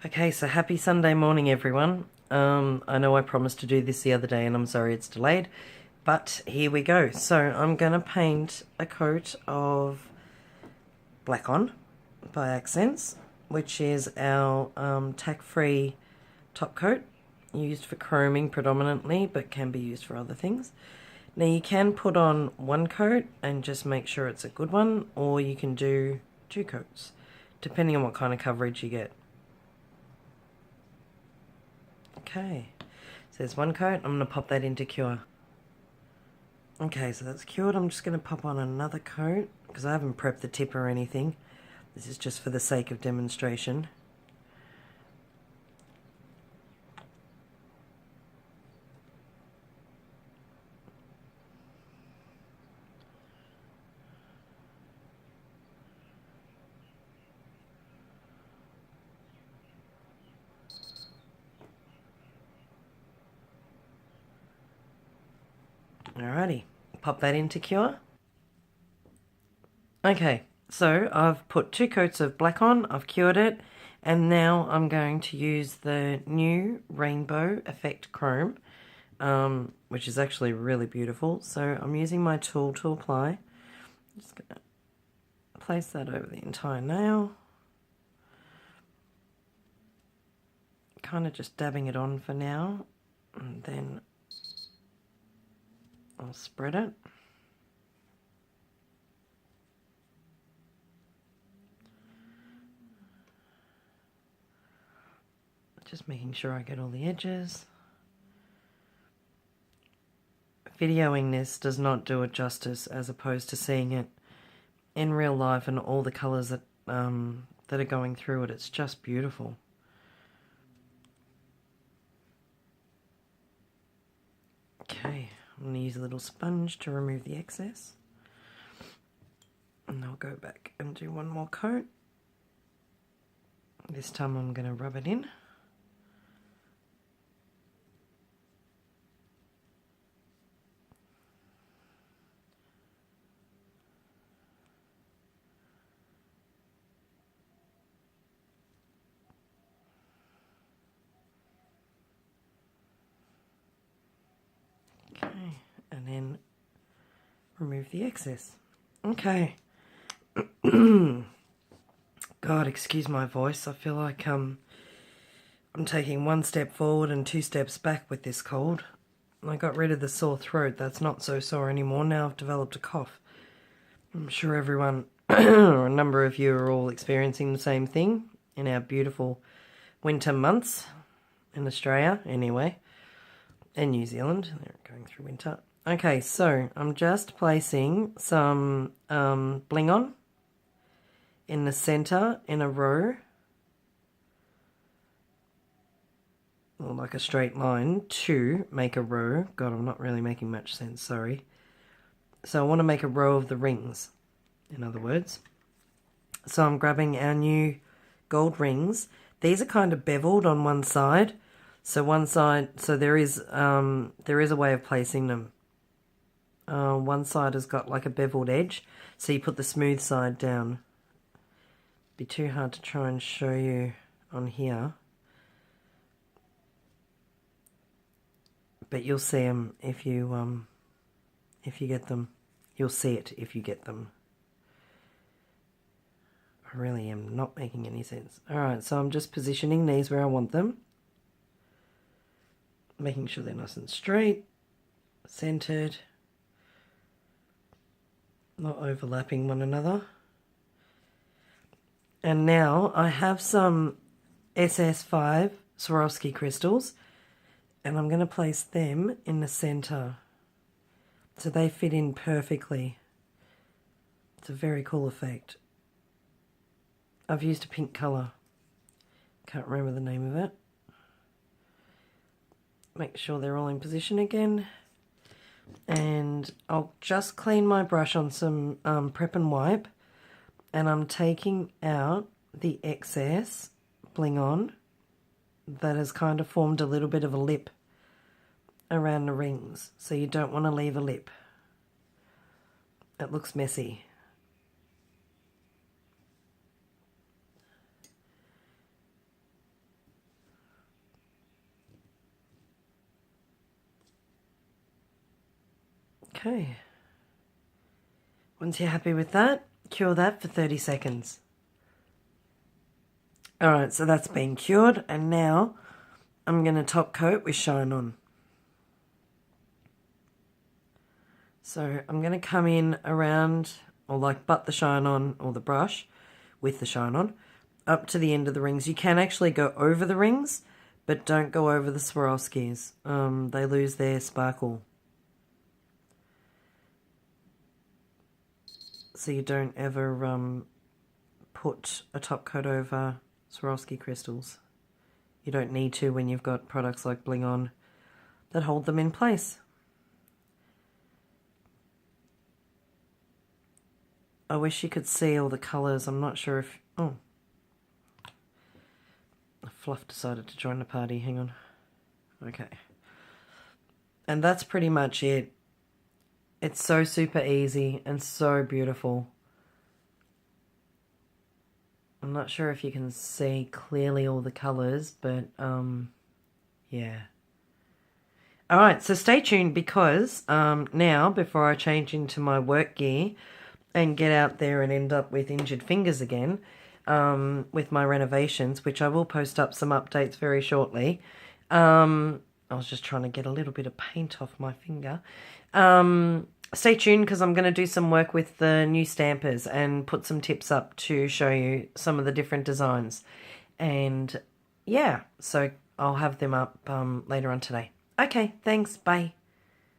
Okay, so happy Sunday morning, everyone. I know I promised to do this the other day and I'm sorry it's delayed, but here we go. So I'm going to paint a coat of Black On by Accents, which is our tack-free top coat, used for chroming predominantly, but can be used for other things. Now you can put on one coat and just make sure it's a good one, or you can do two coats, depending on what kind of coverage you get. Okay, so there's one coat. I'm going to pop that into cure. Okay, so that's cured. I'm just going to pop on another coat because I haven't prepped the tip or anything. This is just for the sake of demonstration. Alrighty, pop that into cure. Okay, so I've put two coats of black on, I've cured it, and now I'm going to use the new Rainbow Effect Chrome, which is actually really beautiful. So I'm using my tool to apply. I'm just going to place that over the entire nail. Kind of just dabbing it on for now, and then I'll spread it. Just making sure I get all the edges. Videoing this does not do it justice as opposed to seeing it in real life and all the colours that that are going through it. It's just beautiful. Okay, I'm going to use a little sponge to remove the excess. And I'll go back and do one more coat. This time I'm going to rub it in. Okay, and then remove the excess. Okay. God, excuse my voice. I feel like I'm taking one step forward and two steps back with this cold. I got rid of the sore throat. That's not so sore anymore. Now I've developed a cough. I'm sure everyone, or a number of you, are all experiencing the same thing in our beautiful winter months in Australia, anyway, and New Zealand. They're going through winter. Okay, so I'm just placing some bling on in the center in a row, or like a straight line, to make a row. God, I'm not really making much sense, sorry. So I want to make a row of the rings, in other words. So I'm grabbing our new gold rings. These are kind of beveled on one side. So one side, so there is a way of placing them. One side has got like a beveled edge, so you put the smooth side down. Be too hard to try and show you on here, but you'll see them if you get them. You'll see it if you get them. I really am not making any sense. Alright, so I'm just positioning these where I want them. Making sure they're nice and straight, centered, not overlapping one another. And now I have some SS5 Swarovski crystals, and I'm going to place them in the center so they fit in perfectly. It's a very cool effect. I've used a pink colour. Can't remember the name of it. Make sure they're all in position again. And I'll just clean my brush on some Prep and Wipe. And I'm taking out the excess bling on that has kind of formed a little bit of a lip around the rings. So you don't want to leave a lip. It looks messy. Okay. Once you're happy with that, cure that for 30 seconds. Alright, so that's been cured, and now I'm going to top coat with Shine On. So I'm going to come in around, or like butt the Shine On, or the brush with the Shine On, up to the end of the rings. You can actually go over the rings, but don't go over the Swarovskis. They lose their sparkle. So you don't ever put a top coat over Swarovski crystals. You don't need to when you've got products like Bling On that hold them in place. I wish you could see all the colours. I'm not sure if... Oh. Fluff decided to join the party. Hang on. Okay. And that's pretty much it. It's so super easy and so beautiful. I'm not sure if you can see clearly all the colours, but yeah. Alright, so stay tuned because now, before I change into my work gear and get out there and end up with injured fingers again, with my renovations, which I will post up some updates very shortly. I was just trying to get a little bit of paint off my finger. Stay tuned because I'm going to do some work with the new stampers and put some tips up to show you some of the different designs. And yeah, so I'll have them up later on today. Okay, thanks. Bye.